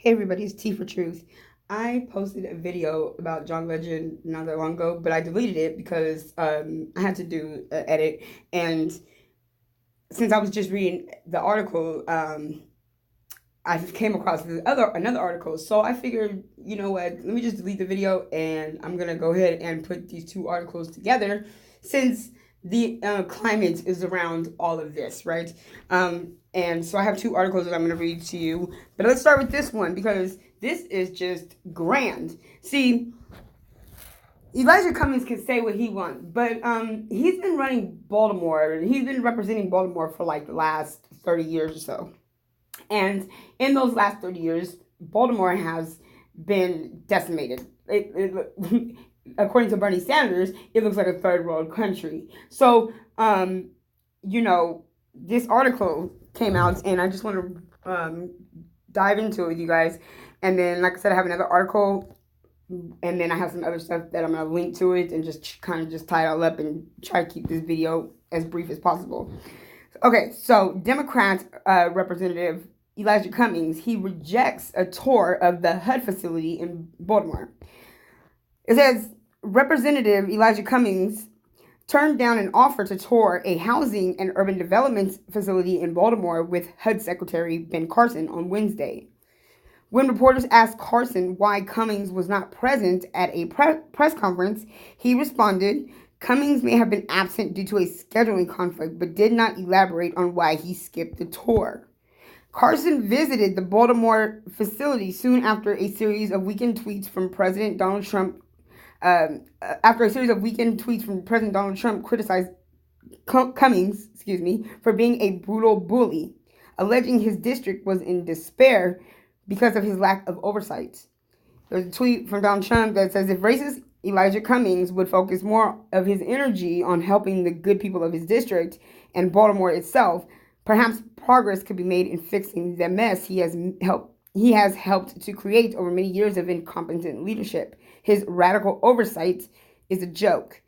Hey everybody, it's T for Truth. I posted a video about John Legend not that long ago, but I deleted it because I had to do an edit. And since I was just reading the article, I came across another article. So I figured, you know what, let me just delete the video and I'm gonna go ahead and put these two articles together since the climate is around all of this, right? And so I have two articles that I'm gonna read to you. But let's start with this one because this is just grand. See, Elijah Cummings can say what he wants, but he's been running Baltimore. He's been representing Baltimore for like the last 30 years or so. And in those last 30 years, Baltimore has been decimated. According to Bernie Sanders, it looks like a third world country. So, you know, this article came out, and I just want to dive into it with you guys. And then, like I said, I have another article, and then I have some other stuff that I'm going to link to it and just kind of just tie it all up and try to keep this video as brief as possible. Okay, so Democrat Representative Elijah Cummings, he rejects a tour of the HUD facility in Baltimore. It says Representative Elijah Cummings turned down an offer to tour a housing and urban development facility in Baltimore with HUD Secretary Ben Carson on Wednesday. When reporters asked Carson why Cummings was not present at a press conference, he responded, Cummings may have been absent due to a scheduling conflict, but did not elaborate on why he skipped the tour. Carson visited the Baltimore facility soon after a series of weekend tweets from President Donald Trump. President Trump criticized Cummings, for being a brutal bully, alleging his district was in despair because of his lack of oversight. There's a tweet from Donald Trump that says if racist Elijah Cummings would focus more of his energy on helping the good people of his district and Baltimore itself, perhaps progress could be made in fixing the mess he has helped to create over many years of incompetent leadership. His radical oversight is a joke.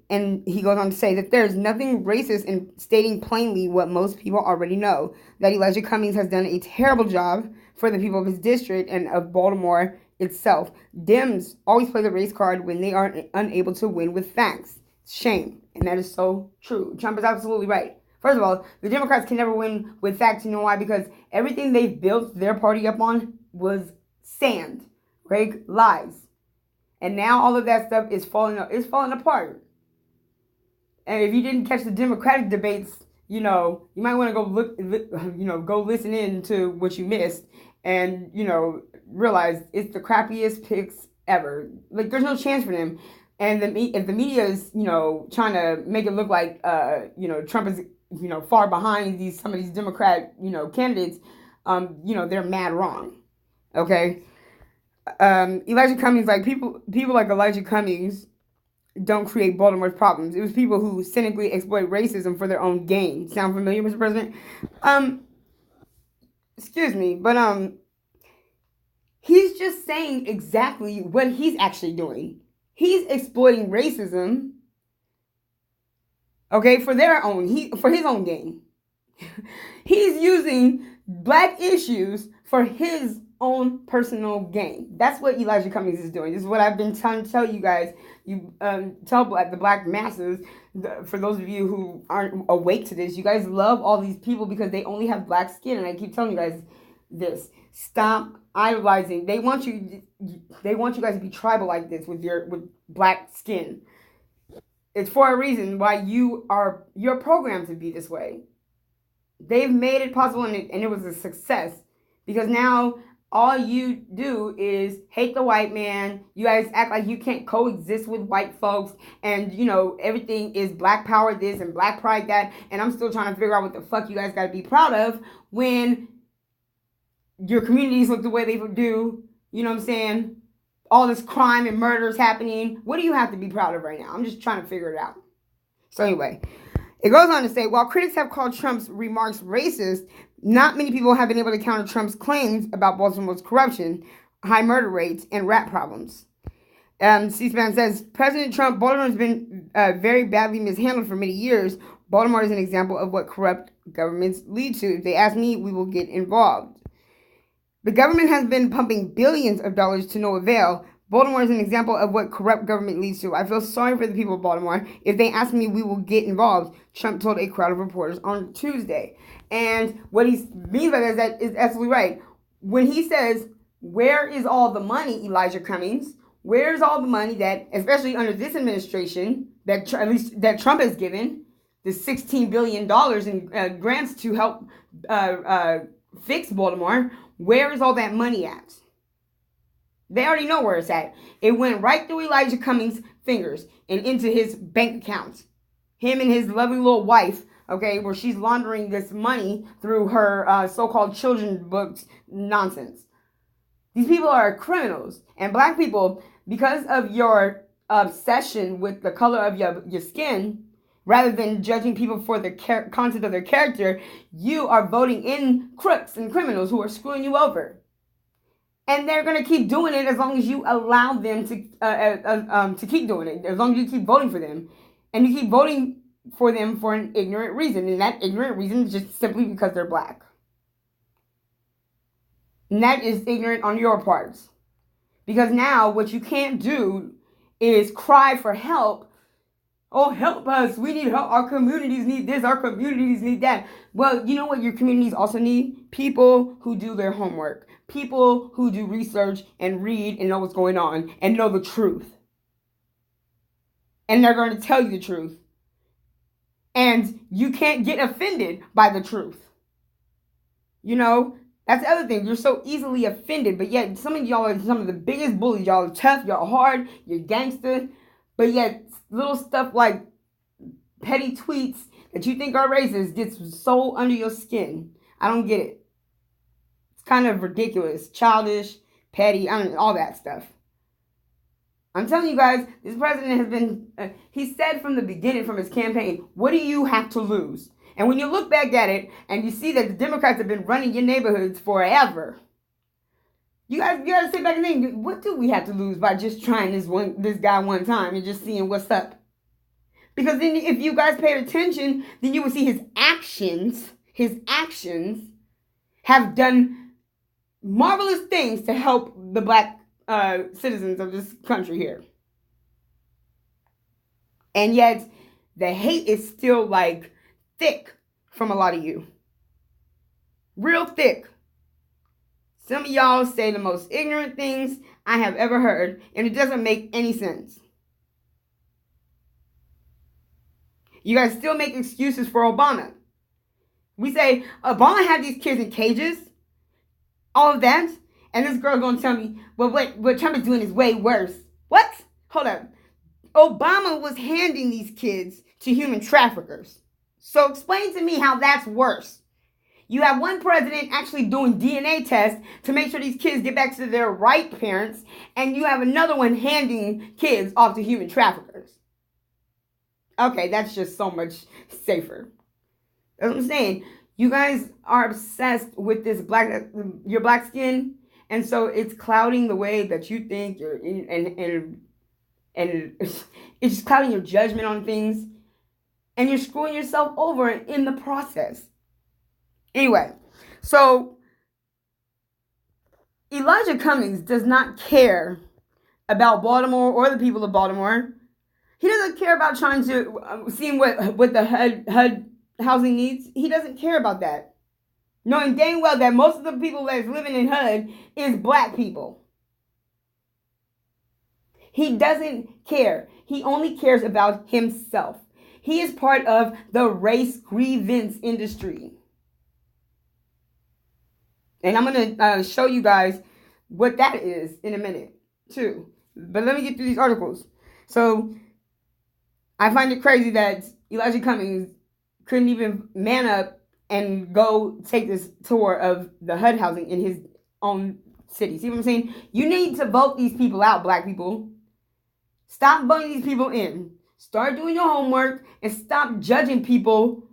And he goes on to say that there's nothing racist in stating plainly what most people already know, that Elijah Cummings has done a terrible job for the people of his district and of Baltimore itself. Dems always play the race card when they are unable to win with facts. Shame. And that is so true. Trump is absolutely right. First of all, the Democrats can never win with facts. You know why? Because everything they've built their party up on was sand, right? Lies. And now all of that stuff is falling apart. And if you didn't catch the Democratic debates, you might want to go listen in to what you missed and, realize it's the crappiest picks ever. Like, there's no chance for them. And if the media is, trying to make it look like, Trump is, far behind some of these Democrat, candidates, they're mad wrong. Okay? Elijah Cummings, like people like Elijah Cummings don't create Baltimore's problems. It was people who cynically exploit racism for their own gain. Sound familiar, Mr. President? Excuse me, but he's just saying exactly what he's actually doing. He's exploiting racism, okay, for his own gain. He's using black issues for his own personal gain. That's what Elijah Cummings is doing. This is what I've been trying to tell you guys. You tell the black masses, for those of you who aren't awake to this, you guys love all these people because they only have black skin. And I keep telling you guys this. Stop idolizing. They want you guys to be tribal like this with black skin. It's for a reason why you're programmed to be this way. They've made it possible, and it was a success because now all you do is hate the white man. You guys act like you can't coexist with white folks, and everything is black power this and black pride that, and I'm still trying to figure out what the fuck you guys got to be proud of when your communities look the way they do. You know what I'm saying? All this crime and murder is happening. What do you have to be proud of right now? I'm just trying to figure it out. So anyway, it goes on to say, while critics have called Trump's remarks racist, not many people have been able to counter Trump's claims about Baltimore's corruption, high murder rates, and rat problems. C-SPAN says, President Trump, Baltimore has been very badly mishandled for many years. Baltimore is an example of what corrupt governments lead to. If they ask me, we will get involved. The government has been pumping billions of dollars to no avail. Baltimore is an example of what corrupt government leads to. I feel sorry for the people of Baltimore. If they ask me, we will get involved, Trump told a crowd of reporters on Tuesday. And what he means by that is absolutely right. When he says, where is all the money, Elijah Cummings? Where's all the money that, especially under this administration, that at least that Trump has given, the $16 billion in grants to help fix Baltimore? Where is all that money at? They already know where it's at. It went right through Elijah Cummings' fingers and into his bank account. Him and his lovely little wife, okay, where she's laundering this money through her so-called children's books nonsense. These people are criminals. And black people, because of your obsession with the color of your skin, rather than judging people for the content of their character, you are voting in crooks and criminals who are screwing you over. And they're going to keep doing it as long as you allow them to keep doing it, as long as you keep voting for them. And you keep voting for them for an ignorant reason. And that ignorant reason is just simply because they're black. And that is ignorant on your parts. Because now what you can't do is cry for help. Oh, help us. We need help. Our communities need this. Our communities need that. Well, you know what your communities also need? People who do their homework. People who do research and read and know what's going on and know the truth. And they're going to tell you the truth. And you can't get offended by the truth. You know, that's the other thing. You're so easily offended, but yet some of y'all are some of the biggest bullies. Y'all are tough, y'all are hard, you're gangster, but yet little stuff like petty tweets that you think are racist gets so under your skin. I don't get it. It's kind of ridiculous, childish, petty, all that stuff. I'm telling you guys, this president has been, he said from the beginning, from his campaign, what do you have to lose? And when you look back at it and you see that the Democrats have been running your neighborhoods forever, you gotta sit back and think, what do we have to lose by just trying this guy one time and just seeing what's up? Because then if you guys pay attention, then you will see his actions have done marvelous things to help the black citizens of this country here. And yet the hate is still like thick from a lot of you. Real thick. Some of y'all say the most ignorant things I have ever heard, and it doesn't make any sense. You guys still make excuses for Obama. We say, Obama had these kids in cages, all of that, and this girl gonna tell me, well, what Trump is doing is way worse. What? Hold up. Obama was handing these kids to human traffickers. So explain to me how that's worse. You have one president actually doing DNA tests to make sure these kids get back to their right parents, and you have another one handing kids off to human traffickers. Okay, that's just so much safer. That's what I'm saying. You guys are obsessed with this your black skin, and so it's clouding the way that you think, and it's just clouding your judgment on things, and you're screwing yourself over in the process. Anyway, so Elijah Cummings does not care about Baltimore or the people of Baltimore. He doesn't care about trying to seeing what the HUD housing needs. He doesn't care about that, knowing dang well that most of the people that's living in HUD is black people. He doesn't care. He only cares about himself. He is part of the race grievance industry. And I'm going to show you guys what that is in a minute, too. But let me get through these articles. So I find it crazy that Elijah Cummings couldn't even man up and go take this tour of the HUD housing in his own city. See what I'm saying? You need to vote these people out, black people. Stop voting these people in. Start doing your homework and stop judging people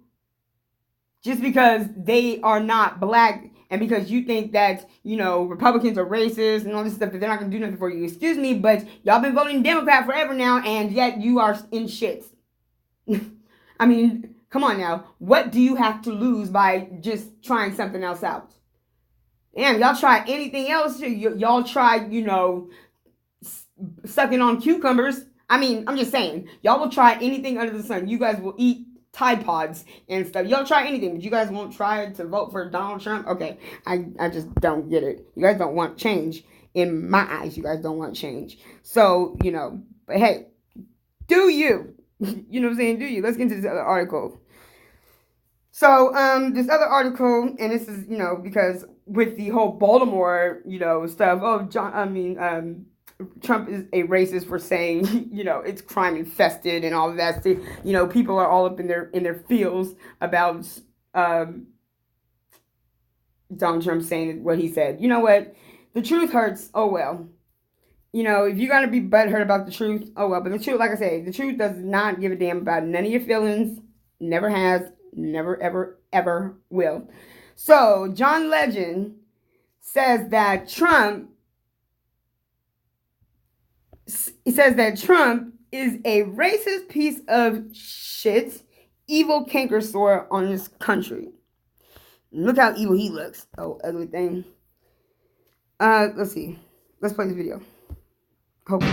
just because they are not black and because you think that, Republicans are racist and all this stuff, that they're not going to do nothing for you. Excuse me, but y'all been voting Democrat forever now, and yet you are in shit. I mean, come on now. What do you have to lose by just trying something else out? Damn, y'all try anything else? Y'all try, sucking on cucumbers. I mean, I'm just saying, y'all will try anything under the sun. You guys will eat Tide Pods and stuff. Y'all try anything, but you guys won't try to vote for Donald Trump? Okay, I just don't get it. You guys don't want change. In my eyes, you guys don't want change. So, but hey, do you? You know what I'm saying? Do you? Let's get into this other article. So, this other article, and this is, because with the whole Baltimore, stuff. Oh, Trump is a racist for saying, it's crime infested and all of that. So, people are all up in their feels about Donald Trump saying what he said. You know what? The truth hurts. Oh well. If you're gonna be butthurt about the truth, oh well. But the truth, like I say, the truth does not give a damn about none of your feelings. Never has. Never, ever, ever will. So John Legend says that Trump is a racist piece of shit, evil canker sore on this country. Look how evil he looks. Oh, ugly thing. Let's see. Let's play this video. Hope.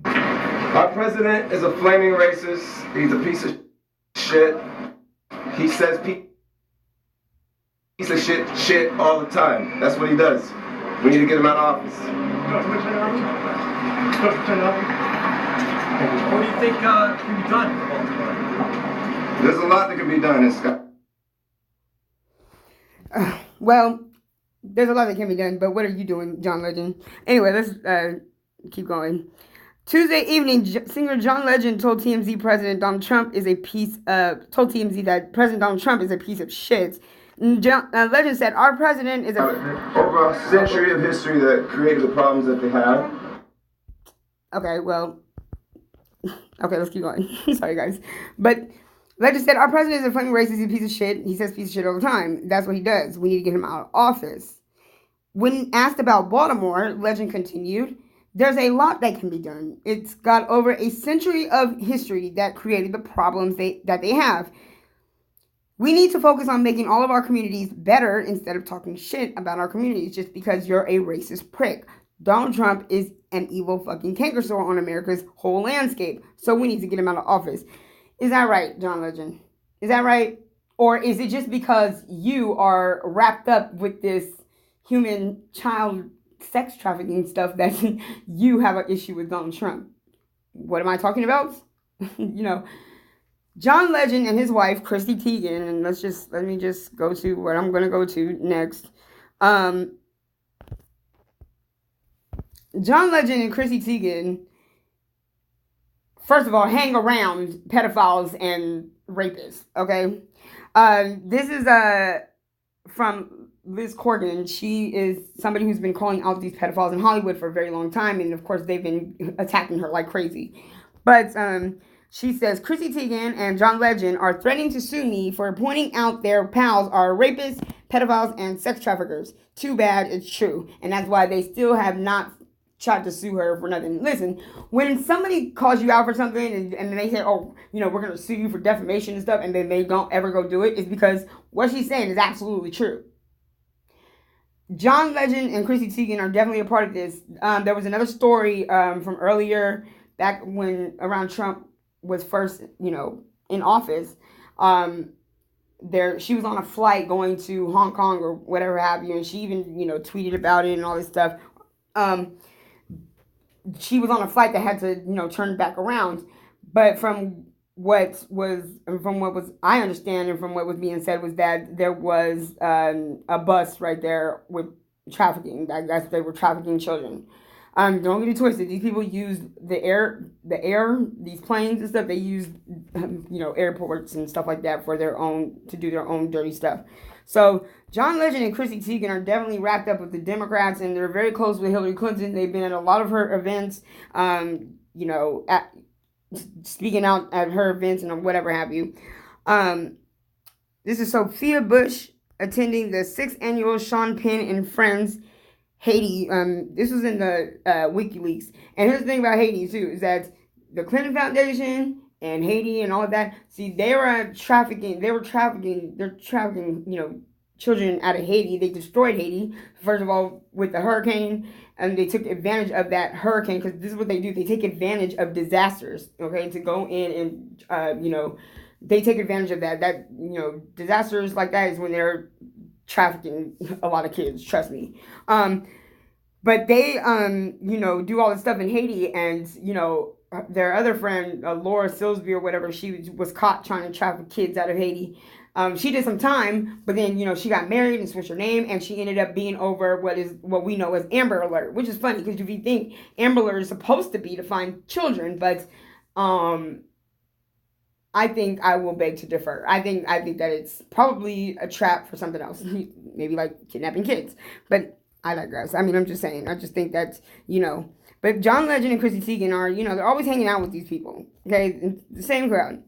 Our president is a flaming racist. He's a piece of shit. He says piece of shit all the time. That's what he does. We need to get him out of office. What do you think can be done for Baltimore? There's a lot that can be done, Scott. Well, there's a lot that can be done, but what are you doing, John Legend? Anyway, let's keep going. Tuesday evening, singer John Legend told TMZ that President Donald Trump is a piece of shit. Legend said, "Our president is over a century of history that created the problems that they have." Okay, well, okay, let's keep going. Sorry, guys, but Legend said, "Our president is a fucking racist. He's a piece of shit. He says piece of shit all the time. That's what he does. We need to get him out of office." When asked about Baltimore, Legend continued, "There's a lot that can be done. It's got over a century of history that created the problems that they have. We need to focus on making all of our communities better instead of talking shit about our communities just because you're a racist prick. Donald Trump is an evil fucking canker sore on America's whole landscape, so we need to get him out of office." Is that right, John Legend? Is that right? Or is it just because you are wrapped up with this human child sex trafficking stuff that you have an issue with Donald Trump? What am I talking about? John Legend and his wife, Chrissy Teigen, and let me just go to what I'm going to go to next. John Legend and Chrissy Teigen, first of all, hang around pedophiles and rapists, okay? This is from Liz Corrigan. She is somebody who's been calling out these pedophiles in Hollywood for a very long time, and of course they've been attacking her like crazy. But she says, "Chrissy Teigen and John Legend are threatening to sue me for pointing out their pals are rapists, pedophiles, and sex traffickers. Too bad it's true." And that's why they still have not tried to sue her for nothing. Listen, when somebody calls you out for something and they say, "Oh, we're going to sue you for defamation and stuff," and then they don't ever go do it, it's because what she's saying is absolutely true. John Legend and Chrissy Teigen are definitely a part of this. There was another story from earlier, back when around Trump was first, in office. She was on a flight going to Hong Kong or whatever have you, and she even, tweeted about it and all this stuff. She was on a flight that had to, turn back around. But from what was I understand, and from what was being said, was that there was a bus right there with trafficking. I guess they were trafficking children. Don't get it twisted. These people use the air, these planes and stuff. They use, airports and stuff like that to do their own dirty stuff. So John Legend and Chrissy Teigen are definitely wrapped up with the Democrats, and they're very close with Hillary Clinton. They've been at a lot of her events, speaking out at her events and whatever have you. This is Sophia Bush attending the 6th annual Sean Penn and Friends Haiti. This was in the WikiLeaks. And here's the thing about Haiti too, is that the Clinton Foundation and Haiti and all of that, see, they're trafficking, children out of Haiti. They destroyed Haiti, first of all, with the hurricane, and they took advantage of that hurricane, because this is what they do. They take advantage of disasters, okay, to go in and, they take advantage of that. Disasters like that is when they're trafficking a lot of kids, trust me. But they, do all this stuff in Haiti, and, their other friend, Laura Silsby or whatever, she was caught trying to traffic kids out of Haiti. She did some time, but then, she got married and switched her name, and she ended up being over what we know as Amber Alert, which is funny, because if you think Amber Alert is supposed to be to find children, but, I think I will beg to differ. I think that it's probably a trap for something else, maybe like kidnapping kids. But I digress. I mean, I'm just saying. I just think that's, But John Legend and Chrissy Teigen are, they're always hanging out with these people. Okay, the same crowd.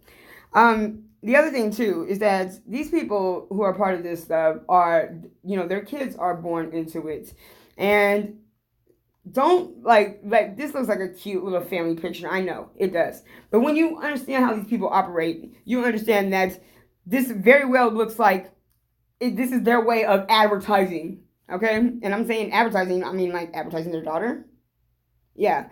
The other thing too is that these people who are part of this stuff are, their kids are born into it, and don't like this looks like a cute little family picture. I know it does, but when you understand how these people operate, you understand that this very well looks like this is their way of advertising. Okay, and I'm saying advertising, I mean like advertising their daughter. Yeah,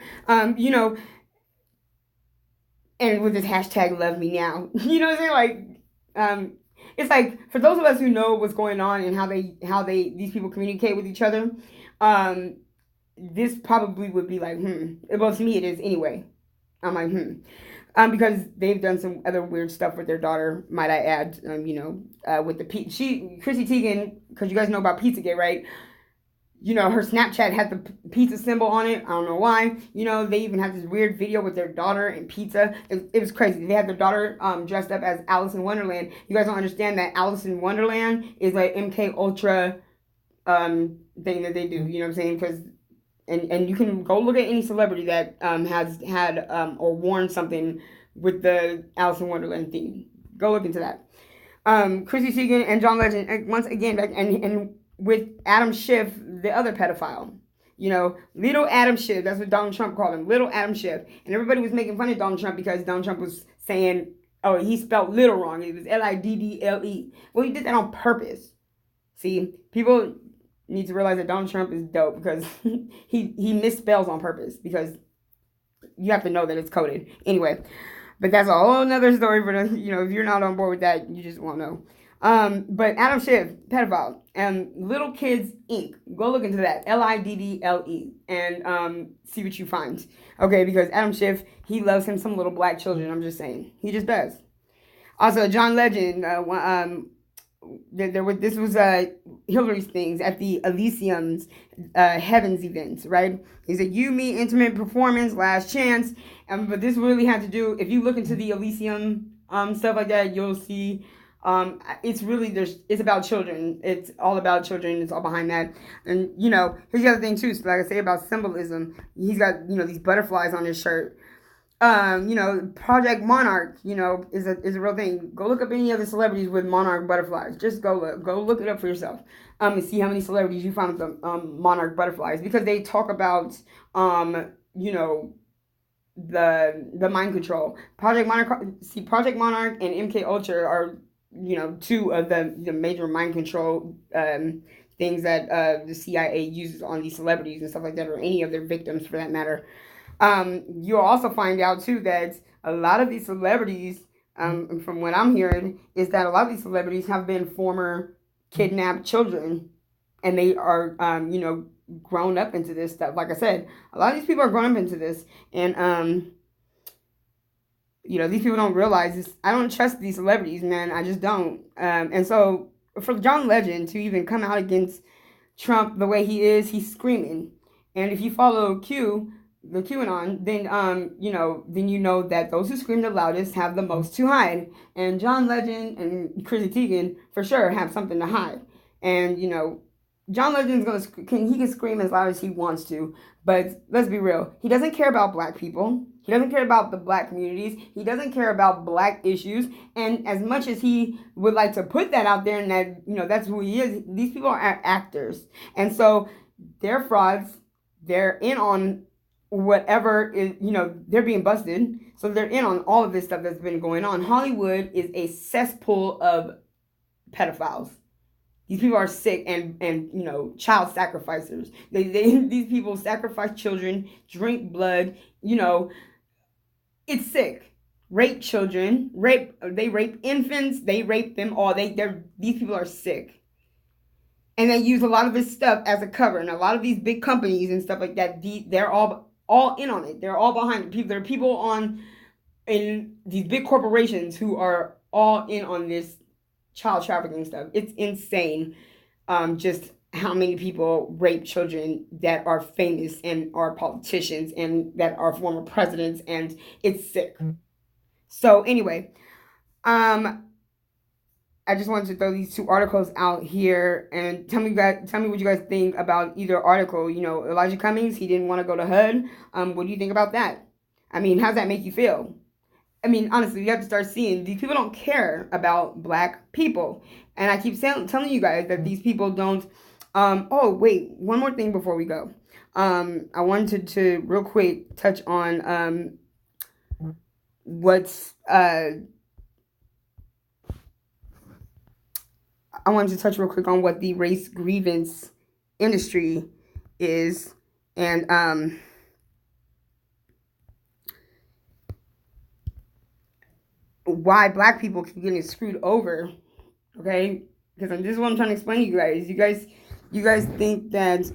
and with this hashtag love me now. You know what I'm saying? Like, it's like, for those of us who know what's going on and how these people communicate with each other, this probably would be like, well, to me it is anyway. I'm like, because they've done some other weird stuff with their daughter, might I add, with the Chrissy Teigen, because you guys know about Pizzagate, right? Her Snapchat had the pizza symbol on it. I don't know why. They even had this weird video with their daughter and pizza. It was crazy. They had their daughter dressed up as Alice in Wonderland. You guys don't understand that Alice in Wonderland is like MK Ultra thing that they do. You know what I'm saying? Because and you can go look at any celebrity that has had or worn something with the Alice in Wonderland theme. Go look into that. Chrissy Teigen and John Legend, once again, and with Adam Schiff, the other pedophile. Little Adam Schiff, that's what Donald Trump called him, little Adam Schiff. And everybody was making fun of Donald Trump because Donald Trump was saying, oh, he spelled little wrong. It was Liddle. Well, he did that on purpose. See, people need to realize that Donald Trump is dope because he misspells on purpose, because you have to know that it's coded. Anyway, but that's a whole nother story for the, if you're not on board with that, you just won't know. But Adam Schiff, pedophile, and Little Kids Inc. Go look into that, Liddle, and see what you find. Okay, because Adam Schiff, he loves him some little black children. I'm just saying, he just does. Also, John Legend, this was Hillary's things at the Elysium's Heavens events, right? He said, "You, me, intimate performance, last chance," but this really had to do. If you look into the Elysium stuff like that, you'll see. It's about children. It's all about children. It's all behind that. And, here's the other thing too. So like I say about symbolism, he's got, these butterflies on his shirt. Project Monarch, is a real thing. Go look up any other celebrities with monarch butterflies. Just go look it up for yourself. And see how many celebrities you find with the monarch butterflies, because they talk about, the mind control. Project Monarch and MK Ultra are, two of the major mind control things that the CIA uses on these celebrities and stuff like that, or any of their victims for that matter. You'll also find out too that a lot of these celebrities, from what I'm hearing, is that a lot of these celebrities have been former kidnapped children, and they are, grown up into this stuff. Like I said, a lot of these people are grown up into this, and these people don't realize this. I don't trust these celebrities, man. I just don't. And so for John Legend to even come out against Trump the way he is, he's screaming. And if you follow the QAnon, then then you know that those who scream the loudest have the most to hide. And John Legend and Chrissy Teigen for sure have something to hide. And John Legend's can scream as loud as he wants to, but let's be real, he doesn't care about black people. He doesn't care about the black communities. He doesn't care about black issues. And as much as he would like to put that out there, and that that's who he is, these people are actors, and so they're frauds. They're in on whatever is, they're being busted. So they're in on all of this stuff that's been going on. Hollywood is a cesspool of pedophiles. These people are sick and child sacrificers. These people sacrifice children, drink blood. It's sick. Rape children, they rape infants, they rape them all. These people are sick. And they use a lot of this stuff as a cover. And a lot of these big companies and stuff like that, they're all in on it. They're all behind it. There are people in these big corporations who are all in on this child trafficking stuff. It's insane. Just how many people rape children that are famous and are politicians and that are former presidents, and it's sick. So anyway, I just wanted to throw these two articles out here and tell me what you guys think about either article. Elijah Cummings, he didn't want to go to HUD. What do you think about that? I mean, how's that make you feel? I mean, honestly, you have to start seeing these people don't care about black people. And I keep telling you guys that these people don't. Oh, wait, one more thing before we go. I wanted to real quick touch on I wanted to touch real quick on what the race grievance industry is, and why black people keep getting screwed over. Okay, because this is what I'm trying to explain to you guys. You guys think that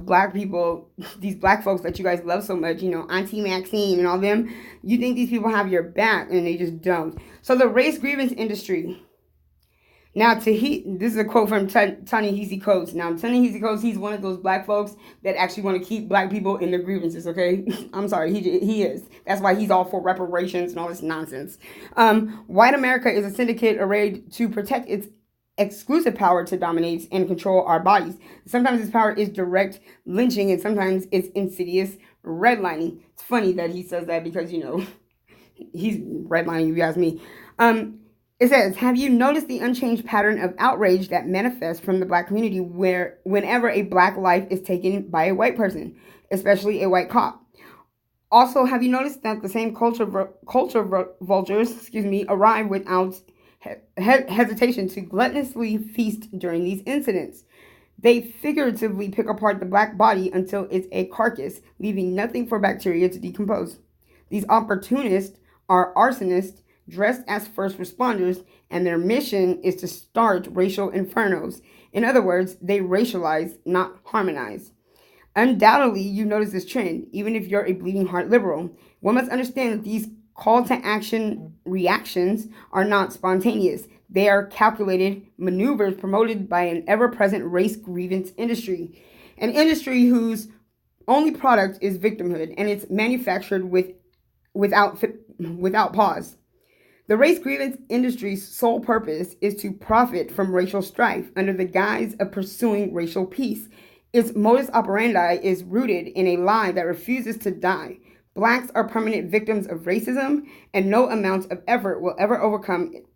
black people, these black folks that you guys love so much, Auntie Maxine and all them, you think these people have your back, and they just don't. So the race grievance industry. Now, this is a quote from Ta-Nehisi Coates. Now, Ta-Nehisi Coates, he's one of those black folks that actually want to keep black people in their grievances, okay? I'm sorry, he is. That's why he's all for reparations and all this nonsense. White America is a syndicate arrayed to protect its exclusive power to dominate and control our bodies. Sometimes this power is direct lynching, and sometimes it's insidious redlining. It's funny that he says that because, he's redlining, if you ask me. It says, have you noticed the unchanged pattern of outrage that manifests from the black community whenever a black life is taken by a white person, especially a white cop? Also, have you noticed that the same culture vultures, arrive without hesitation to gluttonously feast during these incidents? They figuratively pick apart the black body until it's a carcass, leaving nothing for bacteria to decompose. These opportunists are arsonists dressed as first responders, and their mission is to start racial infernos. In other words, they racialize, not harmonize. Undoubtedly, you notice this trend, even if you're a bleeding heart liberal. One must understand that these call to action reactions are not spontaneous. They are calculated maneuvers promoted by an ever-present race grievance industry, an industry whose only product is victimhood, and it's manufactured without pause. The race grievance industry's sole purpose is to profit from racial strife under the guise of pursuing racial peace. Its modus operandi is rooted in a lie that refuses to die. Blacks are permanent victims of racism, and no amount of effort will ever overcome it.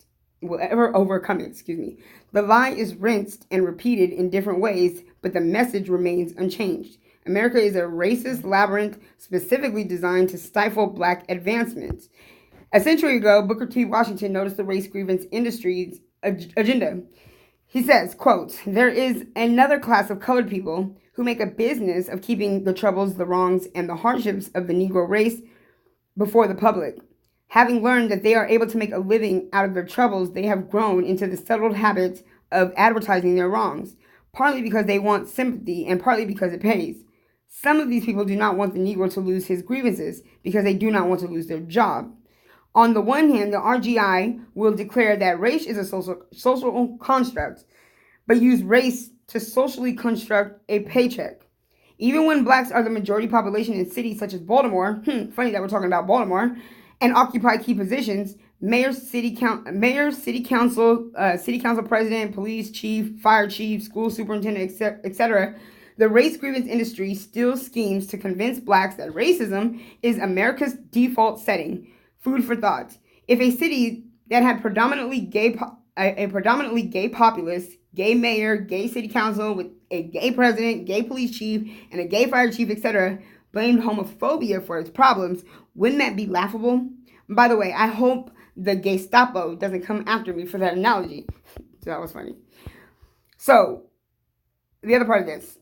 The lie is rinsed and repeated in different ways, but the message remains unchanged. America is a racist labyrinth specifically designed to stifle black advancement. A century ago, Booker T. Washington noticed the race grievance industry's agenda. He says, quote, there is another class of colored people who make a business of keeping the troubles, the wrongs, and the hardships of the Negro race before the public. Having learned that they are able to make a living out of their troubles, they have grown into the settled habit of advertising their wrongs, partly because they want sympathy and partly because it pays. Some of these people do not want the Negro to lose his grievances because they do not want to lose their job. On the one hand, the RGI will declare that race is a social construct, but use race to socially construct a paycheck. Even when blacks are the majority population in cities such as Baltimore, funny that we're talking about Baltimore, and occupy key positions, mayor, city council president, police chief, fire chief, school superintendent, etc., the race grievance industry still schemes to convince blacks that racism is America's default setting. Food for thought. If a city that had a predominantly gay populace, gay mayor, gay city council with a gay president, gay police chief, and a gay fire chief, etc., blamed homophobia for its problems, wouldn't that be laughable? By the way, I hope the Gestapo doesn't come after me for that analogy. So that was funny. So, the other part of this,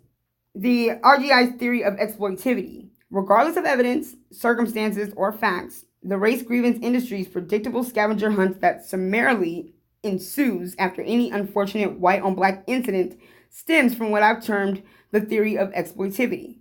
the RGI's theory of exploitivity. Regardless of evidence, circumstances, or facts, the race grievance industry's predictable scavenger hunt that summarily ensues after any unfortunate white on black incident stems from what I've termed the theory of exploitivity.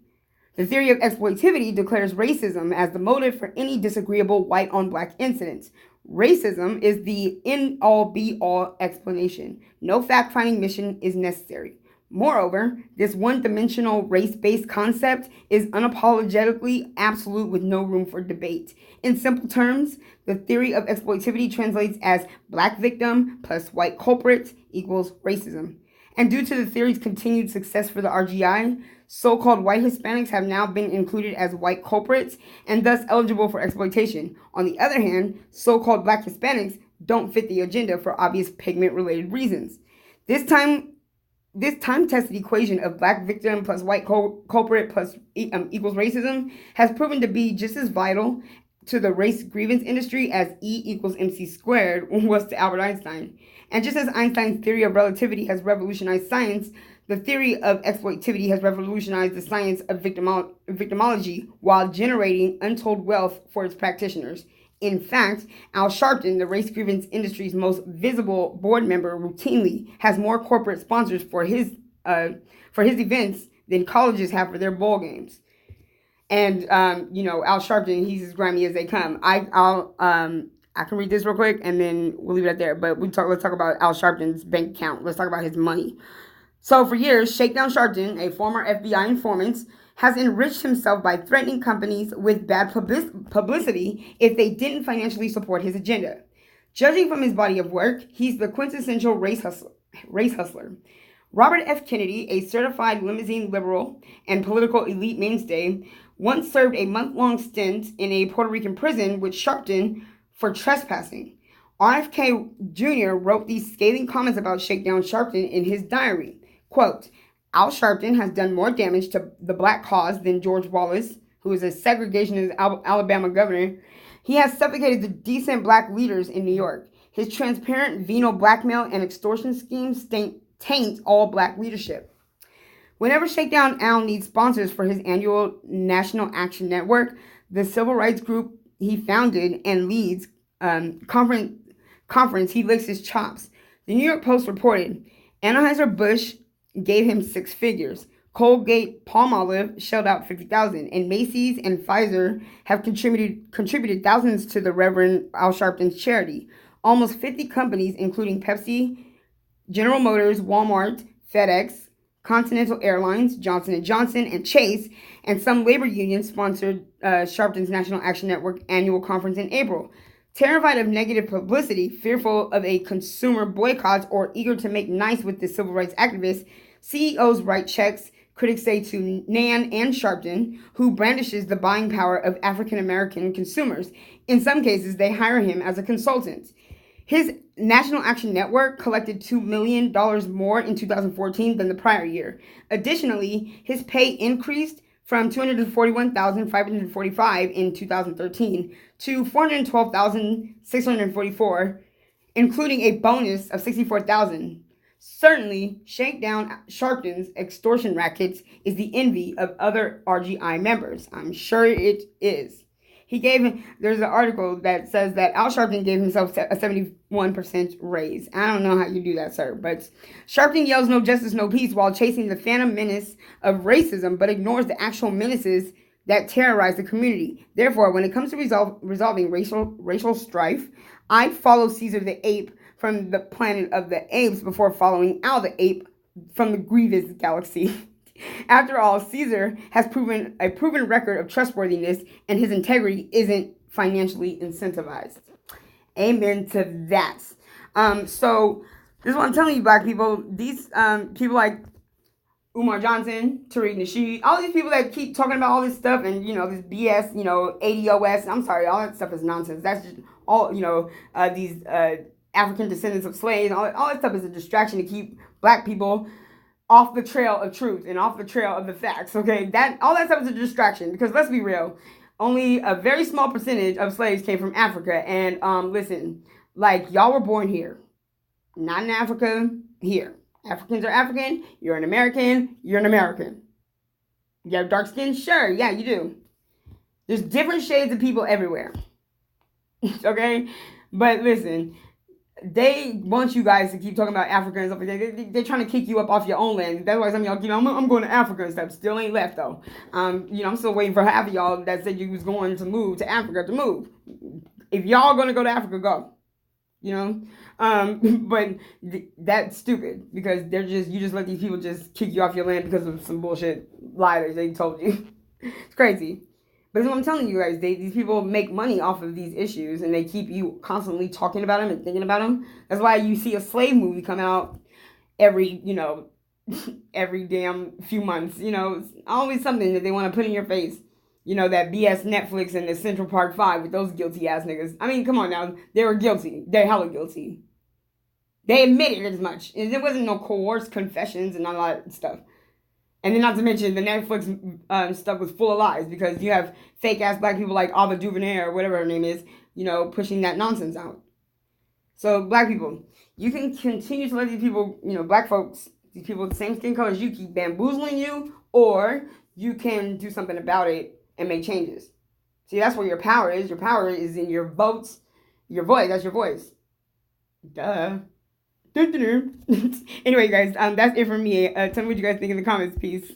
The theory of exploitivity declares racism as the motive for any disagreeable white on black incidents. Racism is the end-all be-all explanation. No fact-finding mission is necessary. Moreover, this one-dimensional race-based concept is unapologetically absolute with no room for debate. In simple terms, the theory of exploitivity translates as black victim plus white culprit equals racism. And due to the theory's continued success for the RGI, so-called white Hispanics have now been included as white culprits and thus eligible for exploitation. On the other hand, so-called black Hispanics don't fit the agenda for obvious pigment-related reasons. This time-tested equation of black victim plus white culprit plus equals racism has proven to be just as vital to the race grievance industry as E equals MC squared was to Albert Einstein. And just as Einstein's theory of relativity has revolutionized science, the theory of exploitivity has revolutionized the science of victimology while generating untold wealth for its practitioners. In fact, Al Sharpton, the race grievance industry's most visible board member, routinely has more corporate sponsors for his events than colleges have for their bowl games. And Al Sharpton, he's as grimy as they come. I can read this real quick, and then we'll leave it at there. But let's talk about Al Sharpton's bank account. Let's talk about his money. So for years, Shakedown Sharpton, a former FBI informant, has enriched himself by threatening companies with bad publicity if they didn't financially support his agenda. Judging from his body of work, he's the quintessential race hustler. Robert F. Kennedy, a certified limousine liberal and political elite mainstay, once served a month-long stint in a Puerto Rican prison with Sharpton for trespassing. RFK Jr. wrote these scathing comments about Shakedown Sharpton in his diary. Quote, Al Sharpton has done more damage to the black cause than George Wallace, who is a segregationist Alabama governor. He has suffocated the decent black leaders in New York. His transparent venal blackmail and extortion schemes taint all black leadership. Whenever Shakedown Al needs sponsors for his annual National Action Network, the civil rights group he founded and leads conference, he licks his chops. The New York Post reported, Anheuser-Busch gave him six figures. Colgate Palmolive shelled out $50,000, and Macy's and Pfizer have contributed thousands to the Reverend Al Sharpton's charity. Almost 50 companies, including Pepsi, General Motors, Walmart, FedEx, Continental Airlines, Johnson & Johnson, and Chase, and some labor unions sponsored Sharpton's National Action Network annual conference in April. Terrified of negative publicity, fearful of a consumer boycott, or eager to make nice with the civil rights activists, CEOs write checks, critics say, to Nan and Sharpton, who brandishes the buying power of African American consumers. In some cases, they hire him as a consultant. His National Action Network collected $2 million more in 2014 than the prior year. Additionally, his pay increased from $241,545 in 2013 to $412,644, including a bonus of $64,000. Certainly, Shakedown Sharpton's extortion rackets is the envy of other RGI members. I'm sure it is. There's an article that says that Al Sharpton gave himself a 71% raise. I don't know how you do that, sir, but Sharpton yells no justice, no peace while chasing the phantom menace of racism, but ignores the actual menaces that terrorize the community. Therefore, when it comes to resolving racial strife, I follow Caesar the ape from the planet of the apes before following Al the ape from the Grievance galaxy. After all, Caesar has proven a proven record of trustworthiness, and his integrity isn't financially incentivized. Amen to that. So this is what I'm telling you, black people. These people like Umar Johnson, Tariq Nasheed, all these people that keep talking about all this stuff and, this BS, ADOS. I'm sorry, all that stuff is nonsense. That's just all, these African descendants of slaves. All that stuff is a distraction to keep black people off the trail of truth and off the trail of the facts, okay? All that stuff is a distraction, because let's be real. only a very small percentage of slaves came from Africa. And listen, like y'all were born here, not in Africa. Here, Africans are African. You're an American. You're an American. You have dark skin, sure, yeah, you do. There's different shades of people everywhere. Okay, but listen, they want you guys to keep talking about Africa and stuff like that. They're trying to kick you up off your own land. That's why some of y'all, I'm going to Africa and stuff. Still ain't left though. I'm still waiting for half of y'all that said you was going to move to Africa to move. If y'all gonna go to Africa, go. But that's stupid because you just let these people just kick you off your land because of some bullshit lie that they told you. It's crazy. But what I'm telling you guys, these people make money off of these issues, and they keep you constantly talking about them and thinking about them. That's why you see a slave movie come out every, every damn few months. It's always something that they want to put in your face. That BS Netflix and the Central Park 5 with those guilty ass niggas. I mean, come on now. They were guilty. They're hella guilty. They admitted as much. And there wasn't no coerced confessions and all that stuff. And then not to mention the Netflix stuff was full of lies because you have fake ass black people like Ava DuVernay or whatever her name is, pushing that nonsense out. So black people, you can continue to let these people, black folks, these people with the same skin color as you keep bamboozling you, or you can do something about it and make changes. See, that's where your power is. Your power is in your votes, your voice. That's your voice. Duh. Anyway, guys, that's it for me. Tell me what you guys think in the comments. Peace.